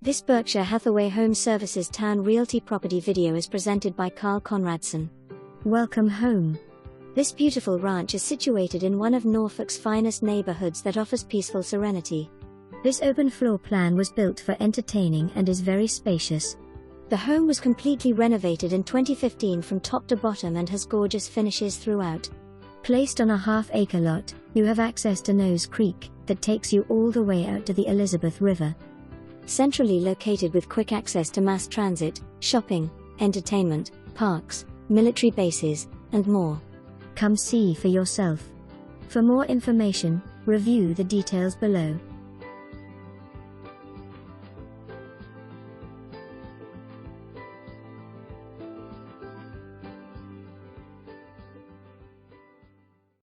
This Berkshire Hathaway HomeServices Towne Realty property video is presented by Karl Konradson. Welcome home. This beautiful ranch is situated in one of Norfolk's finest neighborhoods that offers peaceful serenity. This open floor plan was built for entertaining and is very spacious. The home was completely renovated in 2015 from top to bottom and has gorgeous finishes throughout. Placed on a half-acre lot, you have access to Nosehs Creek, that takes you all the way out to the Elizabeth River. Centrally located with quick access to mass transit, shopping, entertainment, parks, military bases, and more. Come see for yourself. For more information, review the details below.